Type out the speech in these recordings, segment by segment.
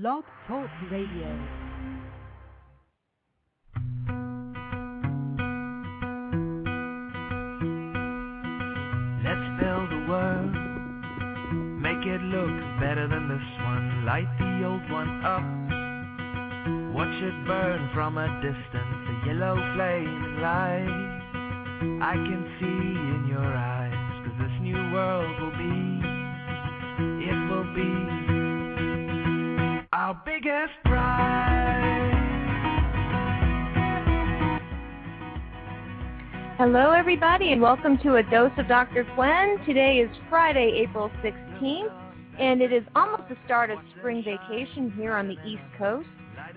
Blog Talk Radio. Let's build a world, make it look better than this one. Light the old one up, watch it burn from a distance, a yellow flaming light. I can see in your eyes, 'cause this new world will be, it will be our biggest pride. Hello, everybody, and welcome to A Dose of Dr. Gwen. Today is Friday, April 16th, and it is almost the start of spring vacation here on the East Coast.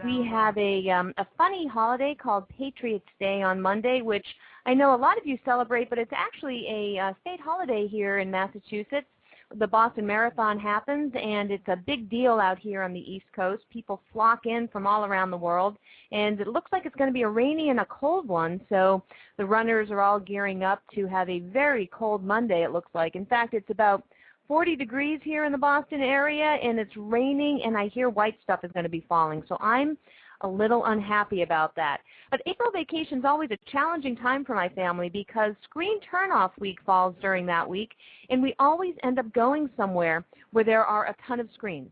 We have a funny holiday called Patriots' Day on Monday, which I know a lot of you celebrate, but it's actually a state holiday here in Massachusetts. The Boston Marathon happens, and it's a big deal out here on the East Coast. People flock in from all around the world, and it looks like it's going to be a rainy and a cold one, so the runners are all gearing up to have a very cold Monday, it looks like. In fact, it's about 40 degrees here in the Boston area, and it's raining, and I hear white stuff is going to be falling, so I'm a little unhappy about that. But April vacation is always a challenging time for my family because screen turnoff week falls during that week, and we always end up going somewhere where there are a ton of screens.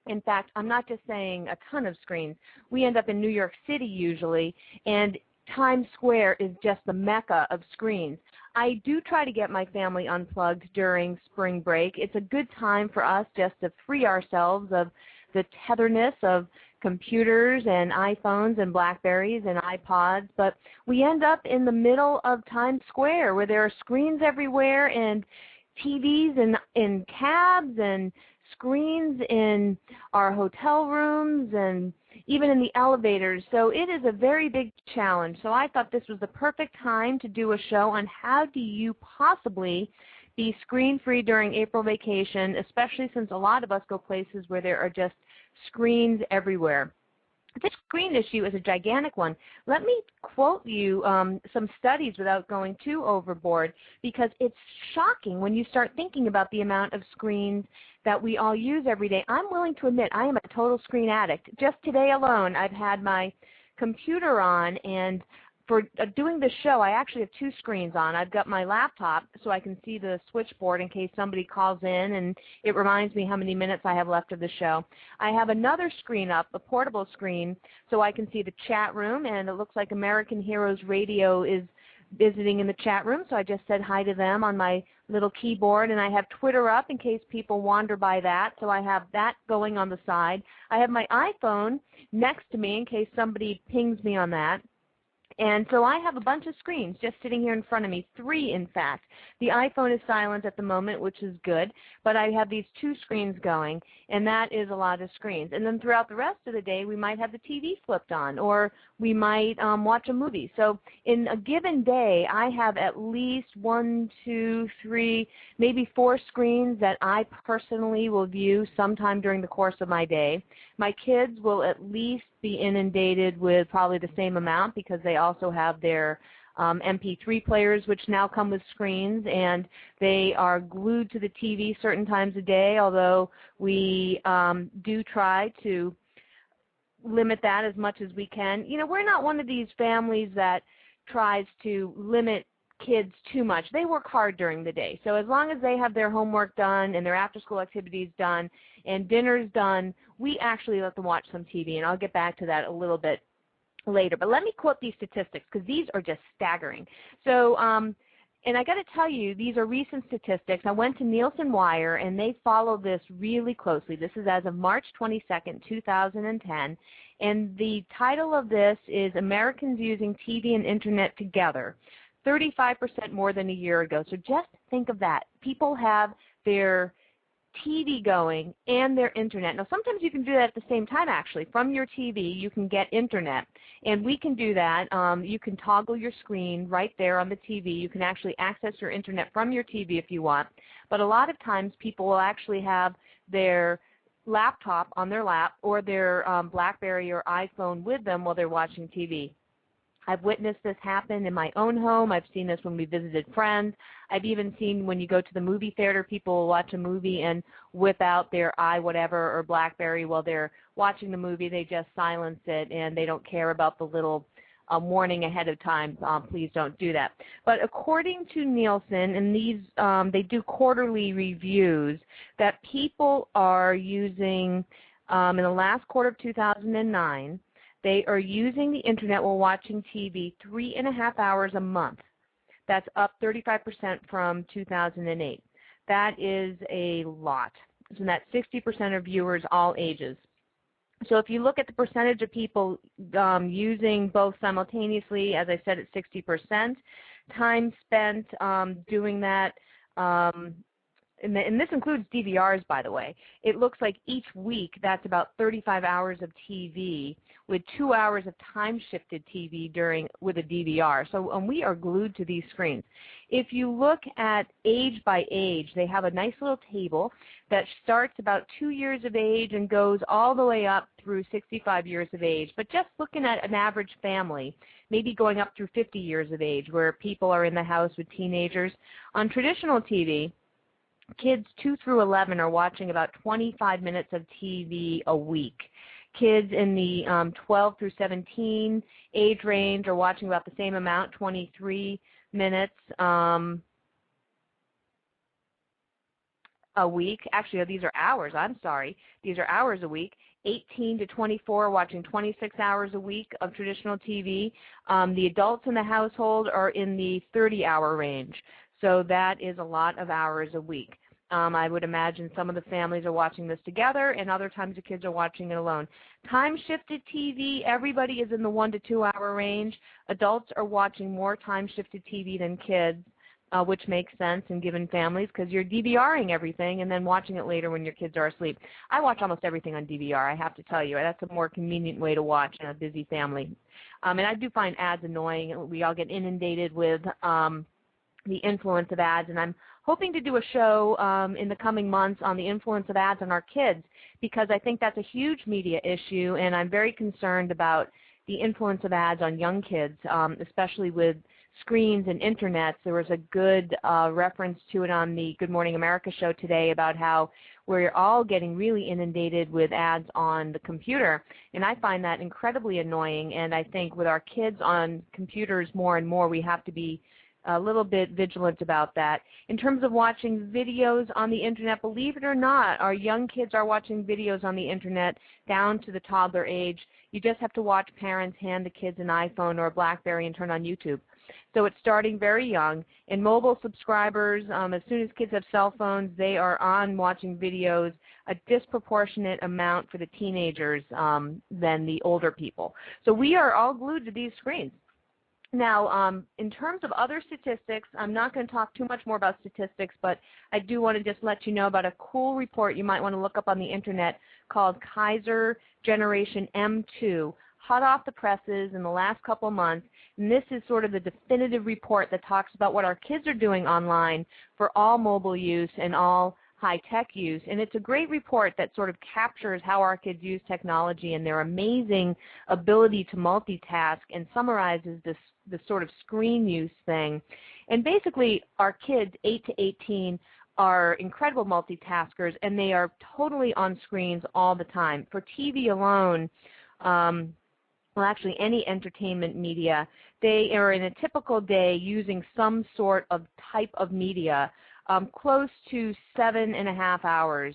In fact, I'm not just saying a ton of screens. We end up in New York City usually, and Times Square is just the mecca of screens. I do try to get my family unplugged during spring break. It's a good time for us just to free ourselves of the tetherness of computers and iPhones and Blackberries and iPods, but we end up in the middle of Times Square where there are screens everywhere and TVs in cabs and screens in our hotel rooms and even in the elevators. So it is a very big challenge. So I thought this was the perfect time to do a show on how do you possibly be screen-free during April vacation, especially since a lot of us go places where there are just screens everywhere. This screen issue is a gigantic one. Let me quote you some studies without going too overboard, because it's shocking when you start thinking about the amount of screens that we all use every day. I'm willing to admit I am a total screen addict. Just today alone, I've had my computer on, and for doing this show, I actually have two screens on. I've got my laptop so I can see the switchboard in case somebody calls in, and it reminds me how many minutes I have left of the show. I have another screen up, a portable screen, so I can see the chat room, and it looks like American Heroes Radio is visiting in the chat room, so I just said hi to them on my little keyboard, and I have Twitter up in case people wander by that, so I have that going on the side. I have my iPhone next to me in case somebody pings me on that. And so I have a bunch of screens just sitting here in front of me, 3 in fact. The iPhone is silent at the moment, which is good, but I have these 2 screens going, and that is a lot of screens. And then throughout the rest of the day, we might have the TV flipped on, or we might watch a movie. So in a given day, I have at least 1, 2, 3, maybe 4 screens that I personally will view sometime during the course of my day. My kids will at least be inundated with probably the same amount because they also have their MP3 players, which now come with screens, and they are glued to the TV certain times a day, although we do try to limit that as much as we can. You know, we're not one of these families that tries to limit kids too much. They work hard during the day. So as long as they have their homework done and their after-school activities done and dinner's done, we actually let them watch some TV, and I'll get back to that a little bit later. But let me quote these statistics because these are just staggering. So, and I got to tell you, these are recent statistics. I went to Nielsen Wire, and they follow this really closely. This is as of March 22nd, 2010, and the title of this is Americans Using TV and Internet Together. 35% more than a year ago. So just think of that. People have their TV going and their internet. Now, sometimes you can do that at the same time, actually. From your TV, you can get internet, and we can do that. You can toggle your screen right there on the TV. You can actually access your internet from your TV if you want. But a lot of times, people will actually have their laptop on their lap or their BlackBerry or iPhone with them while they're watching TV. I've witnessed this happen in my own home. I've seen this when we visited friends. I've even seen when you go to the movie theater, people will watch a movie and whip out their iWhatever or BlackBerry while they're watching the movie. They just silence it, and they don't care about the little warning ahead of time. Please don't do that. But according to Nielsen, and these they do quarterly reviews, that people are using, in the last quarter of 2009, they are using the internet while watching TV 3.5 hours a month. That's up 35% from 2008. That is a lot. So that's 60% of viewers all ages. So if you look at the percentage of people using both simultaneously, as I said, it's 60%. Time spent doing that, and this includes DVRs, by the way. It looks like each week that's about 35 hours of TV with 2 hours of time-shifted TV with a DVR. So we are glued to these screens. If you look at age by age, they have a nice little table that starts about 2 years of age and goes all the way up through 65 years of age. But just looking at an average family, maybe going up through 50 years of age, where people are in the house with teenagers, on traditional TV, kids 2 through 11 are watching about 25 minutes of TV a week. Kids in the 12 through 17 age range are watching about the same amount, 23 minutes a week. Actually, these are hours. I'm sorry. These are hours a week. 18 to 24 watching 26 hours a week of traditional TV. The adults in the household are in the 30-hour range. So that is a lot of hours a week. I would imagine some of the families are watching this together, and other times the kids are watching it alone. Time-shifted TV, everybody is in the 1 to 2 hour range. Adults are watching more time-shifted TV than kids, which makes sense in given families because you're DVRing everything and then watching it later when your kids are asleep. I watch almost everything on DVR, I have to tell you. That's a more convenient way to watch in a busy family. And I do find ads annoying. We all get inundated with the influence of ads, and I'm hoping to do a show in the coming months on the influence of ads on our kids, because I think that's a huge media issue, and I'm very concerned about the influence of ads on young kids, especially with screens and internets. There was a good reference to it on the Good Morning America show today about how we're all getting really inundated with ads on the computer, and I find that incredibly annoying, and I think with our kids on computers more and more, we have to be a little bit vigilant about that. In terms of watching videos on the internet, believe it or not, our young kids are watching videos on the internet down to the toddler age. You just have to watch parents hand the kids an iPhone or a BlackBerry and turn on YouTube. So it's starting very young. And mobile subscribers, as soon as kids have cell phones, they are on watching videos a disproportionate amount for the teenagers than the older people. So we are all glued to these screens. Now, in terms of other statistics, I'm not going to talk too much more about statistics, but I do want to just let you know about a cool report you might want to look up on the internet called Kaiser Generation M2, hot off the presses in the last couple months. And this is sort of the definitive report that talks about what our kids are doing online for all mobile use and all high-tech use. And it's a great report that sort of captures how our kids use technology and their amazing ability to multitask, and summarizes this sort of screen use thing. And basically, our kids, 8 to 18, are incredible multitaskers, and they are totally on screens all the time. For TV alone, well, actually any entertainment media, they are in a typical day using some sort of type of media close to 7.5 hours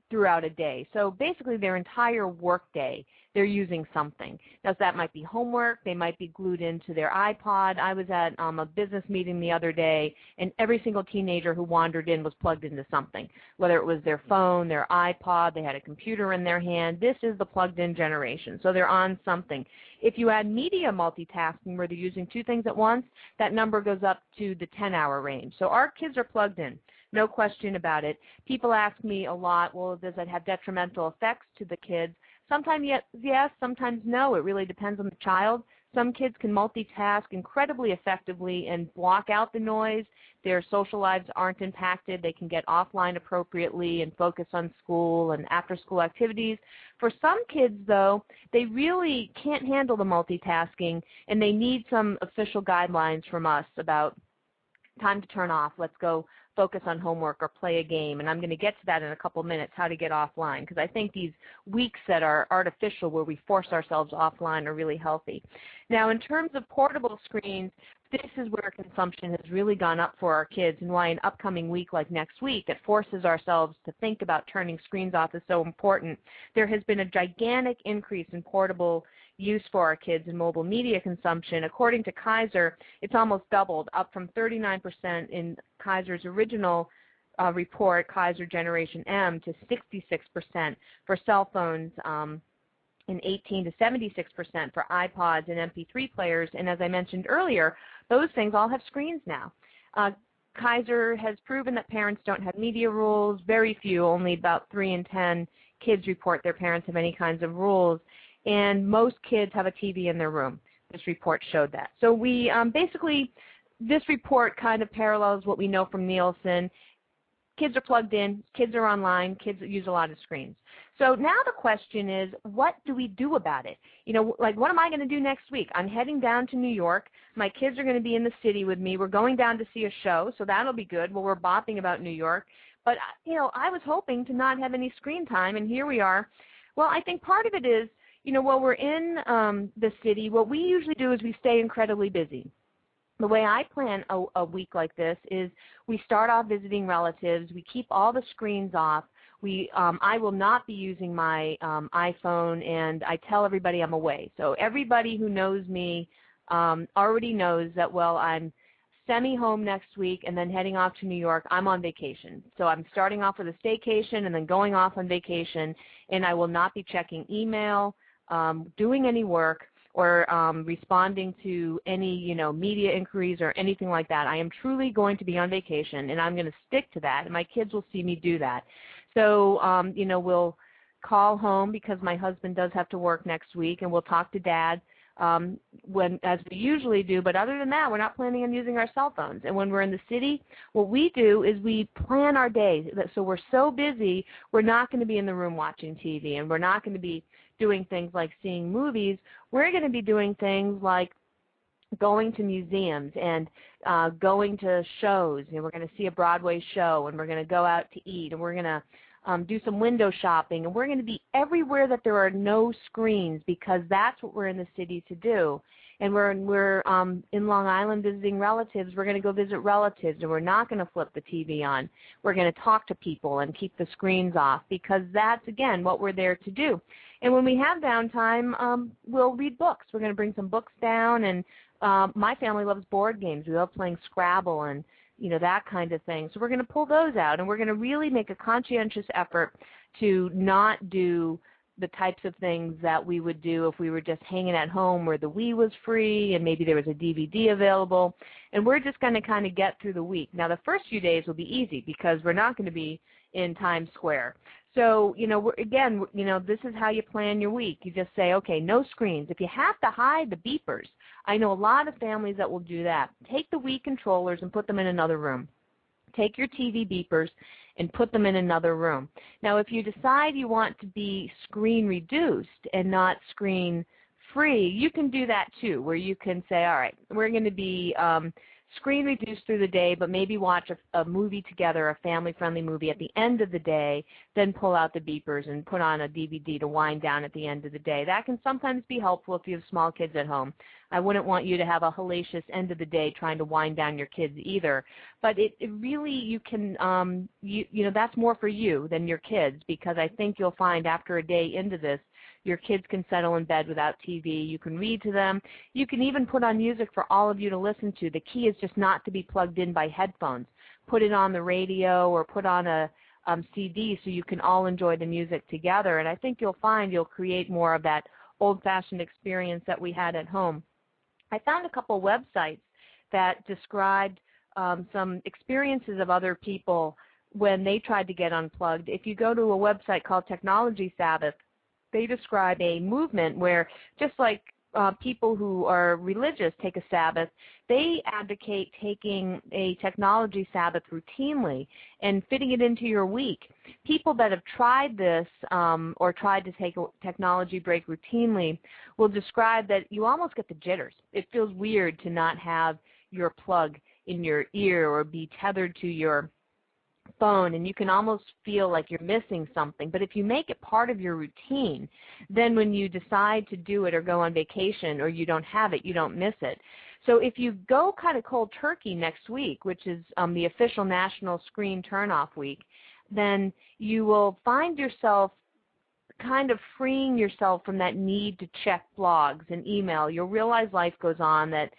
throughout a day. So basically their entire work day, they're using something. Now that might be homework, they might be glued into their iPod. I was at a business meeting the other day, and every single teenager who wandered in was plugged into something, whether it was their phone, their iPod, they had a computer in their hand. This is the plugged-in generation, so they're on something. If you add media multitasking, where they're using two things at once, that number goes up to the 10-hour range. So our kids are plugged in. No question about it. People ask me a lot, well, does that have detrimental effects to the kids? Sometimes yes, sometimes no. It really depends on the child. Some kids can multitask incredibly effectively and block out the noise. Their social lives aren't impacted. They can get offline appropriately and focus on school and after-school activities. For some kids, though, they really can't handle the multitasking, and they need some official guidelines from us about time to turn off, let's go focus on homework or play a game. And I'm going to get to that in a couple minutes, how to get offline, because I think these weeks that are artificial where we force ourselves offline are really healthy. Now, in terms of portable screens, this is where consumption has really gone up for our kids, and why an upcoming week like next week that forces ourselves to think about turning screens off is so important. There has been a gigantic increase in portable use for our kids in mobile media consumption. According to Kaiser, it's almost doubled, up from 39% in Kaiser's original report, Kaiser Generation M, to 66% for cell phones, and 18 to 76% for iPods and MP3 players. And as I mentioned earlier, those things all have screens now. Kaiser has proven that parents don't have media rules. Very few, only about 3 in 10 kids report their parents have any kinds of rules. And most kids have a TV in their room. This report showed that. So we basically, this report kind of parallels what we know from Nielsen. Kids are plugged in, kids are online, kids use a lot of screens. So now the question is, what do we do about it? You know, like, what am I going to do next week? I'm heading down to New York. My kids are going to be in the city with me. We're going down to see a show, so that'll be good. Well, we're bopping about New York. But, you know, I was hoping to not have any screen time, and here we are. Well, I think part of it is, you know, while we're in the city, what we usually do is we stay incredibly busy. The way I plan a week like this is we start off visiting relatives. We keep all the screens off. I will not be using my iPhone, and I tell everybody I'm away. So everybody who knows me already knows that, well, I'm semi-home next week and then heading off to New York. I'm on vacation. So I'm starting off with a staycation and then going off on vacation, and I will not be checking email, doing any work, or responding to any, you know, media inquiries or anything like that. I am truly going to be on vacation, and I'm going to stick to that, and my kids will see me do that. So, you know, we'll call home because my husband does have to work next week, and we'll talk to Dad as we usually do. But other than that, we're not planning on using our cell phones. And when we're in the city, what we do is we plan our days. So we're so busy, we're not going to be in the room watching TV, and we're not going to be doing things like seeing movies. We're going to be doing things like going to museums and going to shows. And we're going to see a Broadway show, and we're going to go out to eat, and we're going to do some window shopping, and we're going to be everywhere that there are no screens, because that's what we're in the city to do. And we're in Long Island visiting relatives. We're going to go visit relatives, and we're not going to flip the TV on. We're going to talk to people and keep the screens off, because that's, again, what we're there to do. And when we have downtime, we'll read books. We're going to bring some books down, and my family loves board games. We love playing Scrabble and, you know, that kind of thing. So we're going to pull those out, and we're going to really make a conscientious effort to not do the types of things that we would do if we were just hanging at home where the Wii was free and maybe there was a DVD available. And we're just going to kind of get through the week. Now, the first few days will be easy because we're not going to be in Times Square. So, you know, again, you know, this is how you plan your week. You just say, okay, no screens. If you have to hide the beepers, I know a lot of families that will do that. Take the Wii controllers and put them in another room. Take your TV beepers and put them in another room. Now, if you decide you want to be screen reduced and not screen free, you can do that too, where you can say, all right, we're going to be screen reduced through the day, but maybe watch a movie together, a family-friendly movie at the end of the day, then pull out the beepers and put on a DVD to wind down at the end of the day. That can sometimes be helpful if you have small kids at home. I wouldn't want you to have a hellacious end of the day trying to wind down your kids either. But it really, you can, you know, that's more for you than your kids, because I think you'll find after a day into this, your kids can settle in bed without TV. You can read to them. You can even put on music for all of you to listen to. The key is just not to be plugged in by headphones. Put it on the radio or put on a CD so you can all enjoy the music together. And I think you'll find you'll create more of that old-fashioned experience that we had at home. I found a couple websites that described some experiences of other people when they tried to get unplugged. If you go to a website called Technology Sabbath, they describe a movement where, just like people who are religious take a Sabbath, they advocate taking a technology Sabbath routinely and fitting it into your week. People that have tried this or tried to take a technology break routinely will describe that you almost get the jitters. It feels weird to not have your plug in your ear or be tethered to your phone, and you can almost feel like you're missing something. But if you make it part of your routine, then when you decide to do it or go on vacation or you don't have it, you don't miss it. So if you go kind of cold turkey next week, which is the official National Screen Turn-Off Week, then you will find yourself kind of freeing yourself from that need to check blogs and email. You'll realize life goes on, that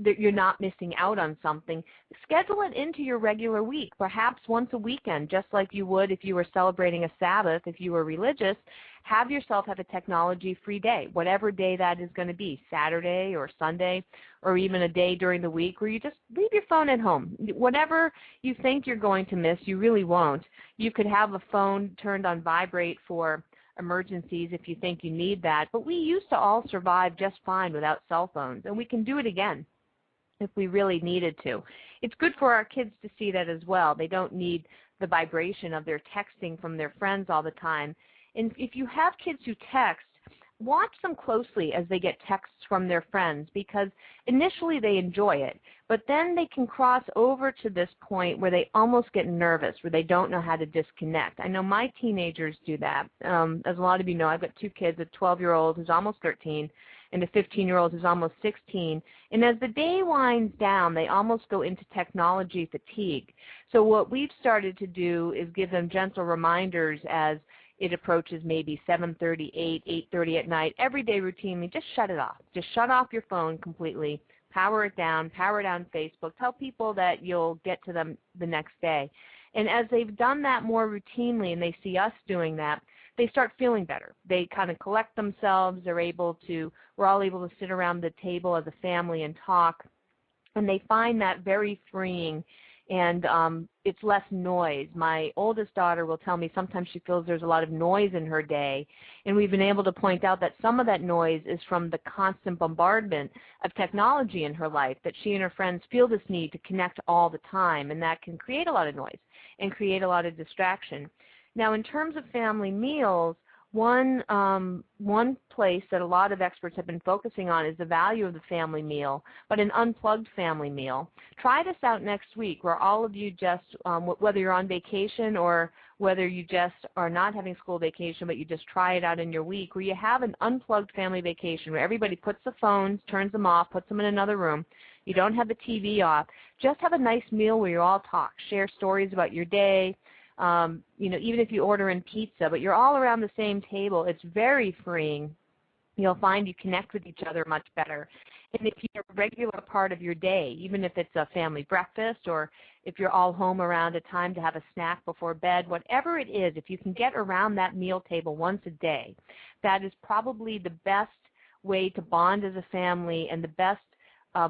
you're not missing out on something. Schedule it into your regular week, perhaps once a weekend, just like you would if you were celebrating a Sabbath. If you were religious, have yourself have a technology-free day, whatever day that is going to be, Saturday or Sunday, or even a day during the week where you just leave your phone at home. Whatever you think you're going to miss, you really won't. You could have a phone turned on vibrate for emergencies if you think you need that, but we used to all survive just fine without cell phones, and we can do it again if we really needed to. It's good for our kids to see that as well. They don't need the vibration of their texting from their friends all the time. And if you have kids who text, watch them closely as they get texts from their friends, because initially they enjoy it, but then they can cross over to this point where they almost get nervous, where they don't know how to disconnect. I know my teenagers do that. As a lot of you know, I've got two kids, a 12-year-old who's almost 13 and a 15-year-old who's almost 16. And as the day winds down, they almost go into technology fatigue. So what we've started to do is give them gentle reminders as it approaches maybe 7:30, 8, 8:30 at night, every day routinely. Just shut it off. Just shut off your phone completely. Power it down Facebook. Tell people that you'll get to them the next day. And as they've done that more routinely and they see us doing that, they start feeling better. They kind of collect themselves. We're all able to sit around the table as a family and talk. And they find that very freeing, and it's less noise. My oldest daughter will tell me sometimes she feels there's a lot of noise in her day, and we've been able to point out that some of that noise is from the constant bombardment of technology in her life, that she and her friends feel this need to connect all the time, and that can create a lot of noise and create a lot of distraction. Now, in terms of family meals, one place that a lot of experts have been focusing on is the value of the family meal, but an unplugged family meal. Try this out next week, where all of you just, whether you're on vacation or whether you just are not having school vacation, but you just try it out in your week, where you have an unplugged family vacation, where everybody puts the phones, turns them off, puts them in another room. You don't have the TV off. Just have a nice meal where you all talk, share stories about your day. Even if you order in pizza, but you're all around the same table, it's very freeing. You'll find you connect with each other much better. And if you're a regular part of your day, even if it's a family breakfast or if you're all home around a time to have a snack before bed, whatever it is, if you can get around that meal table once a day, that is probably the best way to bond as a family and the best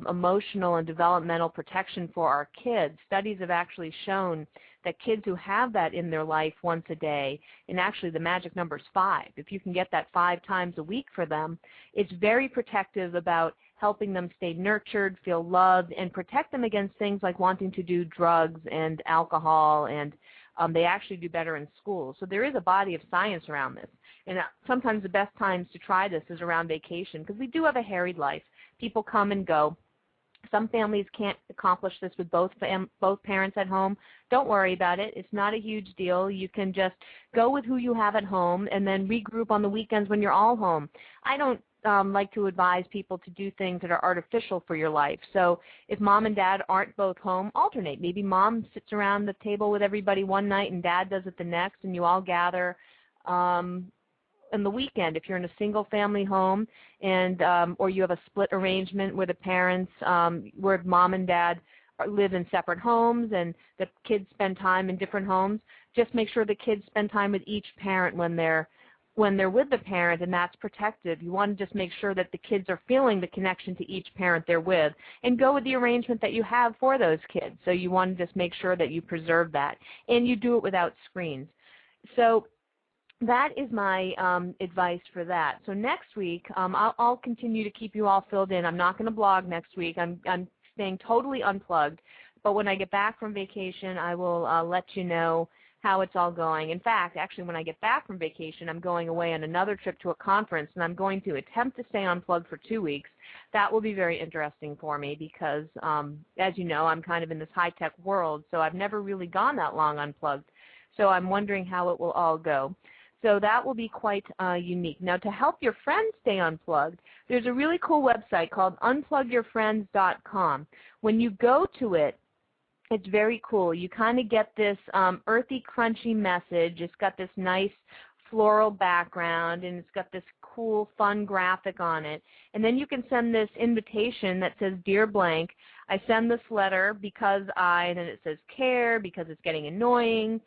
emotional and developmental protection for our kids. Studies have actually shown that kids who have that in their life once a day, and actually the magic number is 5. If you can get that 5 times a week for them, it's very protective about helping them stay nurtured, feel loved, and protect them against things like wanting to do drugs and alcohol, and they actually do better in school. So there is a body of science around this. And sometimes the best times to try this is around vacation, because we do have a harried life. People come and go. Some families can't accomplish this with both parents at home. Don't worry about it. It's not a huge deal. You can just go with who you have at home and then regroup on the weekends when you're all home. I don't like to advise people to do things that are artificial for your life. So if mom and dad aren't both home, alternate. Maybe mom sits around the table with everybody one night and dad does it the next, and you all gather on the weekend. If you're in a single family home and or you have a split arrangement where the parents, where mom and dad live in separate homes and the kids spend time in different homes, just make sure the kids spend time with each parent when they're with the parent, and that's protective. You want to just make sure that the kids are feeling the connection to each parent they're with, and go with the arrangement that you have for those kids. So you want to just make sure that you preserve that, and you do it without screens. So that is my advice for that. So next week, I'll continue to keep you all filled in. I'm not going to blog next week. I'm staying totally unplugged. But when I get back from vacation, I will let you know how it's all going. In fact, actually, when I get back from vacation, I'm going away on another trip to a conference, and I'm going to attempt to stay unplugged for 2 weeks. That will be very interesting for me because, as you know, I'm kind of in this high-tech world, so I've never really gone that long unplugged. So I'm wondering how it will all go. So that will be quite unique. Now, to help your friends stay unplugged, there's a really cool website called unplugyourfriends.com. When you go to it, it's very cool. You kind of get this earthy, crunchy message. It's got this nice floral background, and it's got this cool, fun graphic on it. And then you can send this invitation that says, Dear Blank, I send this letter because and then it says care, because it's getting annoying,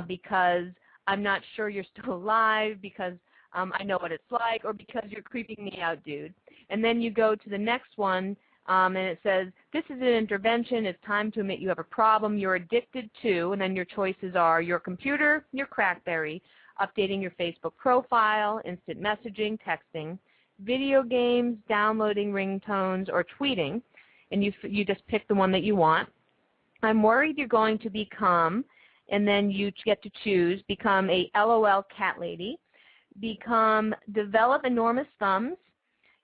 because I'm not sure you're still alive, because I know what it's like, or because you're creeping me out, dude. And then you go to the next one, and it says, this is an intervention. It's time to admit you have a problem you're addicted to, and then your choices are your computer, your Crackberry, updating your Facebook profile, instant messaging, texting, video games, downloading ringtones, or tweeting, and you just pick the one that you want. I'm worried you're going to become, and then you get to choose, become a LOL cat lady, develop enormous thumbs,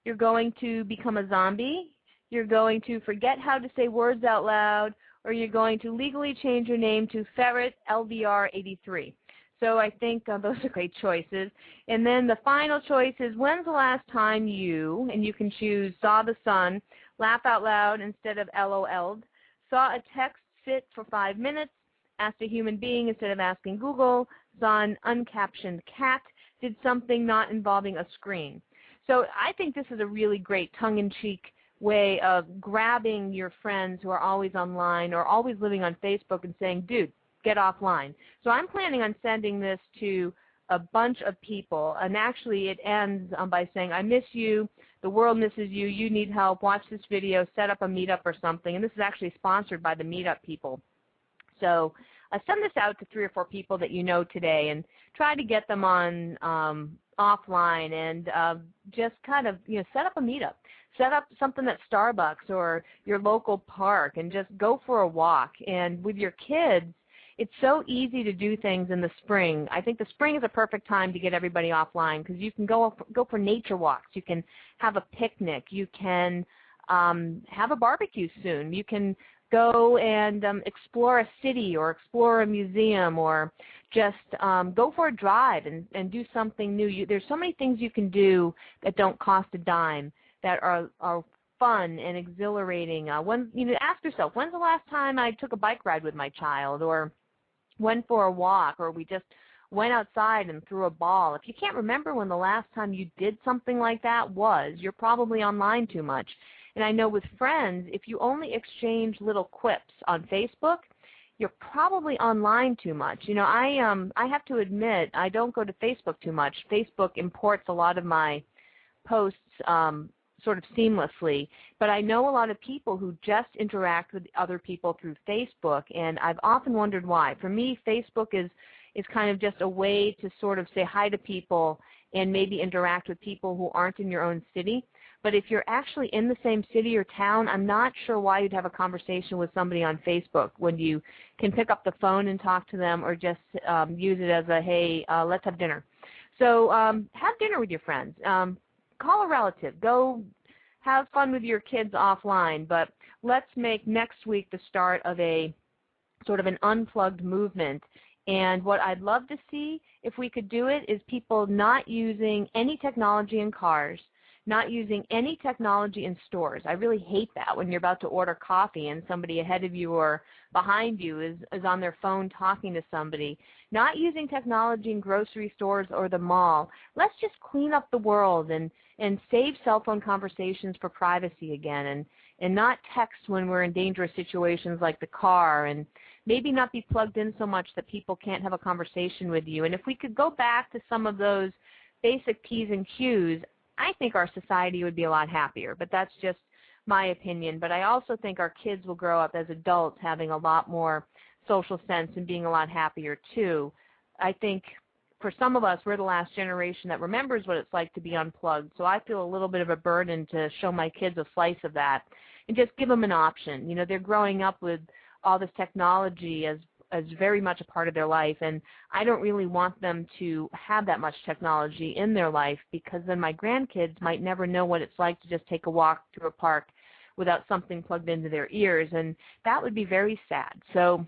you're going to become a zombie, you're going to forget how to say words out loud, or you're going to legally change your name to Ferret LVR 83. So I think those are great choices. And then the final choice is, when's the last time you, and you can choose, saw the sun, laugh out loud instead of LOL'd, saw a text sit for 5 minutes, asked a human being instead of asking Google, saw an uncaptioned cat, did something not involving a screen. So I think this is a really great tongue-in-cheek way of grabbing your friends who are always online or always living on Facebook and saying, dude, get offline. So I'm planning on sending this to a bunch of people, and actually it ends by saying, I miss you, the world misses you, you need help, watch this video, set up a meetup or something. And this is actually sponsored by the meetup people. So send this out to 3 or 4 people that you know today and try to get them on offline and just kind of set up a meetup. Set up something at Starbucks or your local park and just go for a walk. And with your kids, it's so easy to do things in the spring. I think the spring is a perfect time to get everybody offline because you can go for nature walks. You can have a picnic. You can have a barbecue soon. You can go and explore a city or explore a museum or just go for a drive and do something new. There's so many things you can do that don't cost a dime that are fun and exhilarating. Ask yourself, when's the last time I took a bike ride with my child or went for a walk, or we just went outside and threw a ball? If you can't remember when the last time you did something like that was, you're probably online too much. And I know with friends, if you only exchange little quips on Facebook, you're probably online too much. I have to admit, I don't go to Facebook too much. Facebook imports a lot of my posts sort of seamlessly, but I know a lot of people who just interact with other people through Facebook, and I've often wondered why. For me, Facebook is kind of just a way to sort of say hi to people and maybe interact with people who aren't in your own city. But if you're actually in the same city or town, I'm not sure why you'd have a conversation with somebody on Facebook when you can pick up the phone and talk to them or just use it as a, hey, let's have dinner. So have dinner with your friends. Call a relative. Go have fun with your kids offline. But let's make next week the start of a sort of an unplugged movement. And what I'd love to see, if we could do it, is people not using any technology in cars, not using any technology in stores. I really hate that when you're about to order coffee and somebody ahead of you or behind you is on their phone talking to somebody. Not using technology in grocery stores or the mall. Let's just clean up the world and save cell phone conversations for privacy again and not text when we're in dangerous situations like the car, and maybe not be plugged in so much that people can't have a conversation with you. And if we could go back to some of those basic P's and Q's, I think our society would be a lot happier, but that's just my opinion. But I also think our kids will grow up as adults having a lot more social sense and being a lot happier too. I think for some of us, we're the last generation that remembers what it's like to be unplugged. So I feel a little bit of a burden to show my kids a slice of that and just give them an option. You know, they're growing up with all this technology as very much a part of their life, and I don't really want them to have that much technology in their life, because then my grandkids might never know what it's like to just take a walk through a park without something plugged into their ears, and that would be very sad. So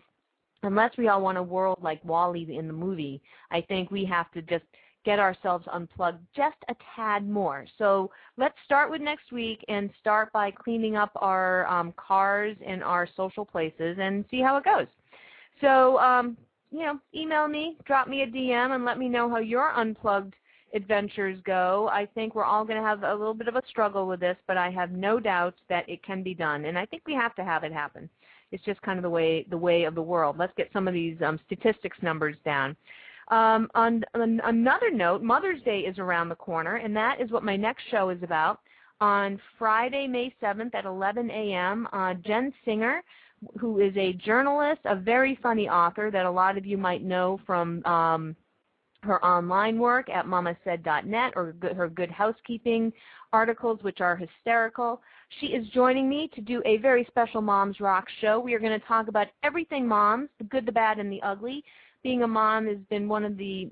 unless we all want a world like WALL-E in the movie, I think we have to just get ourselves unplugged just a tad more. So let's start with next week and start by cleaning up our cars and our social places and see how it goes. So, you know, email me, drop me a DM, and let me know how your unplugged adventures go. I think we're all going to have a little bit of a struggle with this, but I have no doubt that it can be done, and I think we have to have it happen. It's just kind of the way of the world. Let's get some of these statistics numbers down. On another note, Mother's Day is around the corner, and that is what my next show is about. On Friday, May 7th at 11 a.m., Jen Singer, who is a journalist, a very funny author that a lot of you might know from her online work at mamasaid.net or her Good Housekeeping articles, which are hysterical. She is joining me to do a very special Moms Rock show. We are going to talk about everything moms, the good, the bad, and the ugly. Being a mom has been one of the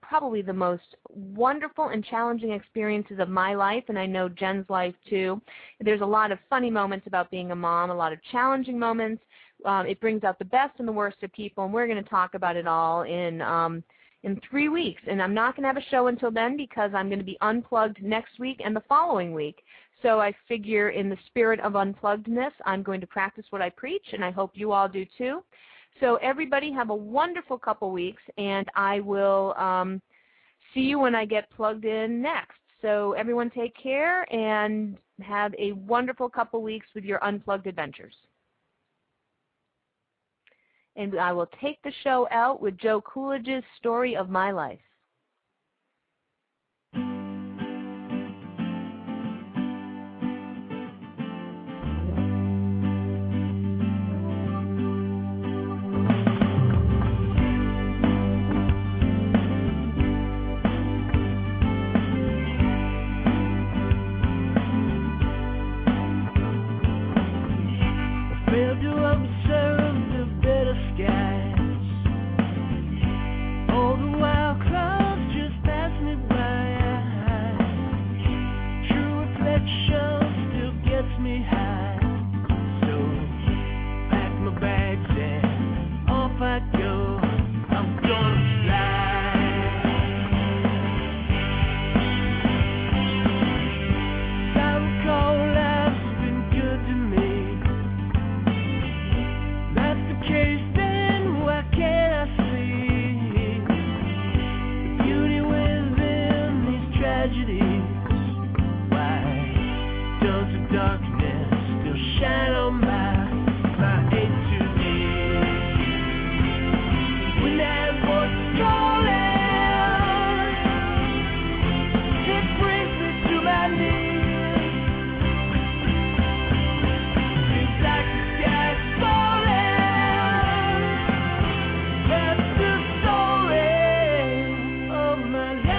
probably the most wonderful and challenging experiences of my life, and I know Jen's life too. There's a lot of funny moments about being a mom, a lot of challenging moments. It brings out the best and the worst of people, and we're going to talk about it all in 3 weeks. And I'm not going to have a show until then because I'm going to be unplugged next week and the following week. So I figure in the spirit of unpluggedness, I'm going to practice what I preach, and I hope you all do too. So everybody have a wonderful couple weeks, and I will see you when I get plugged in next. So everyone take care and have a wonderful couple weeks with your unplugged adventures. And I will take the show out with Joe Coolidge's Story of My Life. Failed to observe the better skies. All the while clouds just pass me by. True reflection still gets me high. So pack my bags and off I go. I'm gonna fly. I recall life's been good to me. Case, then why can't I see the beauty within these tragedies? Why does the darkness still shine on my A to D? When that voice calling, it brings me to my knees. Seems like the sky's falling. That's the story of my life.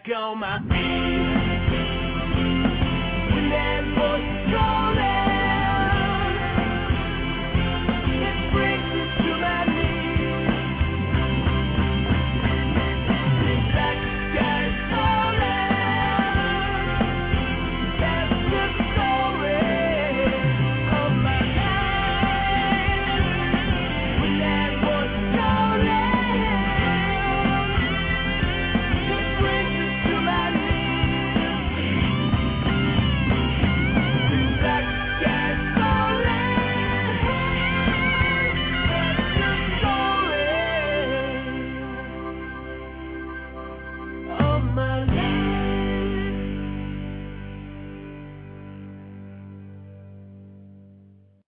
back on my feet. When that voice calling, it brings me to my knees. The black sky's falling, that's the story of my life. When that voice calling, it brings me to my knees. The black sky's falling, that's the story of my life.